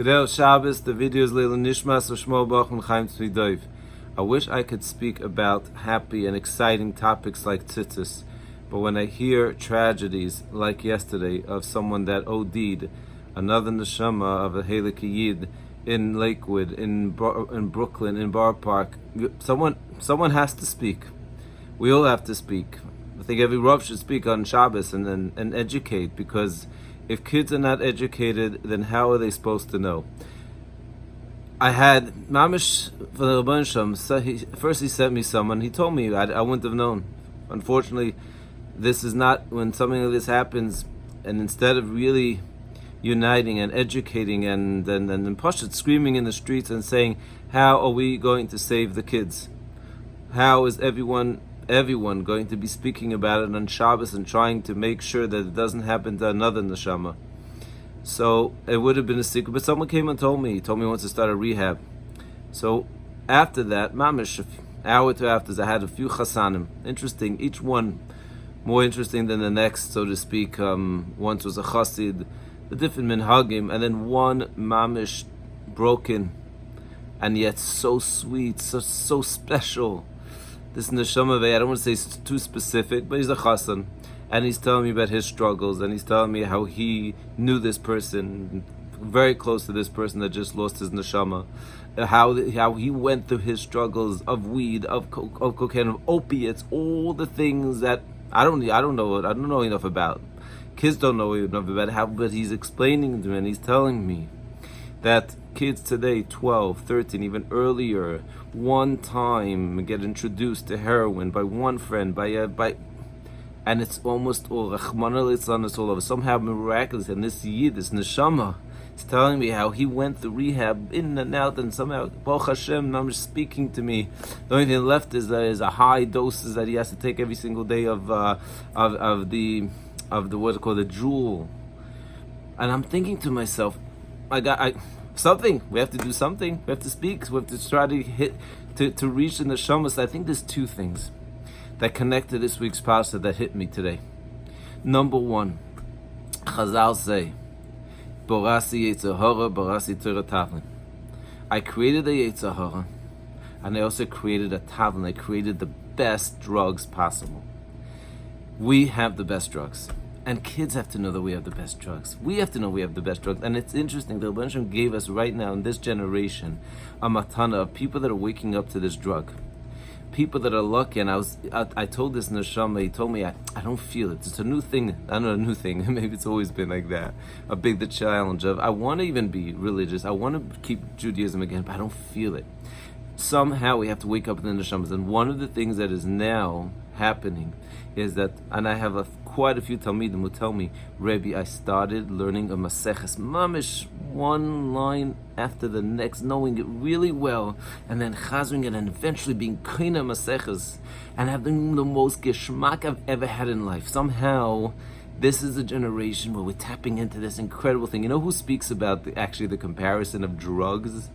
Gedel Shabbos, the video is Leila Nishmas Shmo Bach and Chaim Tzvi Dov. I wish I could speak about happy and exciting topics like tzitzis, but when I hear tragedies like yesterday of someone that OD'd, another neshama of a Heilig Yid in Lakewood, in Brooklyn, in Bar Park, someone has to speak. We all have to speak. I think every Rav should speak on Shabbos and educate, because if kids are not educated, then how are they supposed to know? I had Mamish for the Rabban Shem. First he sent me someone. He told me I wouldn't have known. Unfortunately, this is not, when something like this happens, and instead of really uniting and educating and Pashut screaming in the streets and saying, how are we going to save the kids? How is everyone going to be speaking about it on Shabbos and trying to make sure that it doesn't happen to another neshama? So it would have been a secret, but someone came and told me he wants to start a rehab. So after that, mamish, hour or two after, I had a few chasanim. Interesting, each one more interesting than the next, so to speak. Once was a chassid, the different minhagim, and then one mamish broken, and yet so sweet, so special. This neshama, I don't want to say too specific, but he's a chassan, and he's telling me about his struggles, and he's telling me how he knew this person, very close to this person that just lost his neshama, how he went through his struggles of weed, of cocaine, of opiates, all the things that I don't know enough about. Kids don't know enough about but he's explaining to me, and he's telling me that kids today, 12, 13, even earlier, one time get introduced to heroin by one friend, and it's almost all Rachmana litzlan, it's all over, somehow miraculous. And this Yid, this neshama, is telling me how he went through rehab in and out, and somehow Baruch Hashem, I'm speaking to me. The only thing left is a high doses that he has to take every single day of the what's called the jewel. And I'm thinking to myself, something. We have to do something. We have to speak. We have to try to reach the neshamas. I think there's two things that connect to this week's parsha that hit me today. Number one, Chazal say, Borasi Yetzer Hara, Borasi Torah Tavlin. I created a Yetzer Hara, and I also created a Tavlin. I created the best drugs possible. We have the best drugs. And kids have to know that we have the best drugs. We have to know we have the best drugs. And it's interesting, the Rebbe Shem gave us right now in this generation a matana of people that are waking up to this drug. People that are lucky. And I told this neshama, he told me, I don't feel it. It's a new thing. I don't know, a new thing. Maybe it's always been like that. A big challenge of, I want to even be religious. I want to keep Judaism again, but I don't feel it. Somehow we have to wake up in the neshamas. And one of the things that is now happening is that, and I have quite a few Talmidim who tell me, Rebbe, I started learning a Maseches, mamish, one line after the next, knowing it really well, and then chazering it, and eventually being Kina Maseches, and having the most geschmack I've ever had in life. Somehow, this is a generation where we're tapping into this incredible thing. You know who speaks about the comparison of drugs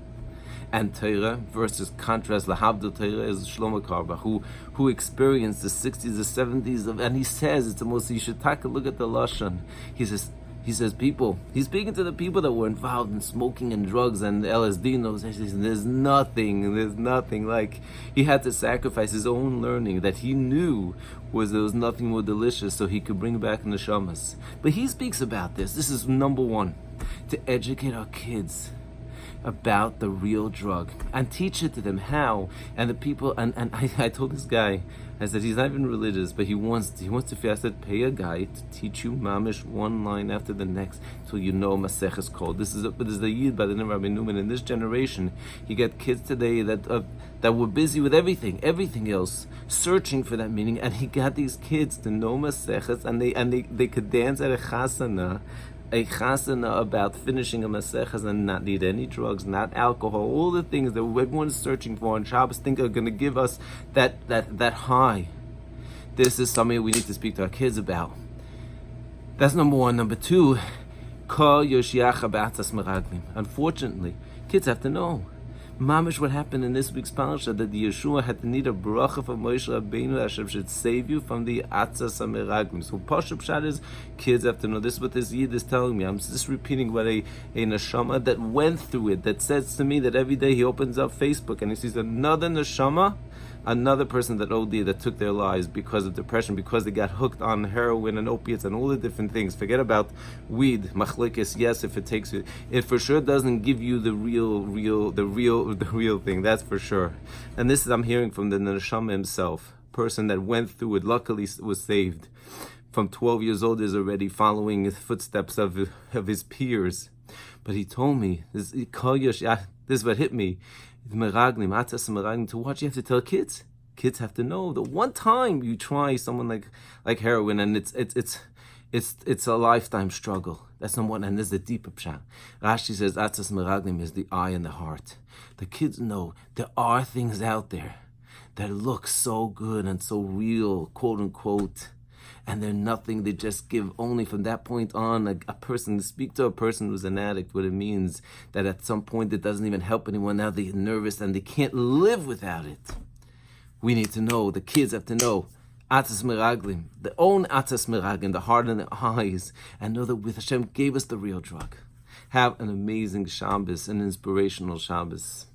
and Torah versus contrast lahavdil Torah is Shlomo Carlebach, who experienced the 60s, the 70s, and he says it's the most. You should take a look at the lashon. He says people. He's speaking to the people that were involved in smoking and drugs and LSD. And those, he says, there's nothing like he had to sacrifice his own learning that he knew there was nothing more delicious, so he could bring back neshamas. But he speaks about this. This is number one, to educate our kids about the real drug and teach it to them how. And the people, and I told this guy, I said he's not even religious, but he wants to feel. I said, pay a guy to teach you mamish one line after the next till you know Maseches called. This is a Yid by the name of Rabbi Newman. In this generation, you get kids today that were busy with everything else, searching for that meaning, and he got these kids to know Maseches, and they could dance at a chasana about finishing a Maseches and not need any drugs, not alcohol, all the things that everyone's searching for on Shabbos think are going to give us that high. This is something we need to speak to our kids about. That's number one. Number two, unfortunately, kids have to know. Mamish, what happened in this week's parasha, that the Yeshua had to need a bracha from Moshe Rabbeinu, Hashem should save you from the atzas hameraglim. So Pashup Pshat is, kids have to know, this is what this Yid is telling me. I'm just repeating what a neshama that went through it, that says to me that every day he opens up Facebook and he sees another neshama, another person that OD, that took their lives because of depression, because they got hooked on heroin and opiates and all the different things. Forget about weed, machlekes. Yes, if it takes you, it for sure doesn't give you the real thing. That's for sure. And this is, I'm hearing from the neshama himself, person that went through it. Luckily, was saved. From 12 years old, is already following the footsteps of his peers. But he told me, this is what hit me. To watch, you have to tell kids. Kids have to know that one time you try someone like heroin, and it's a lifetime struggle. That's number one, and there's the deeper pshat. Rashi says atzas meraglim is the eye and the heart. The kids know there are things out there that look so good and so real, quote unquote, and they're nothing. They just give only from that point on. A person, to speak to a person who's an addict, what it means that at some point it doesn't even help anyone. Now they're nervous and they can't live without it. We need to know, the kids have to know, atzas meraglim, the own atzas meraglim, the heart and the eyes, and know that with Hashem gave us the real drug. Have an amazing Shabbos, an inspirational Shabbos.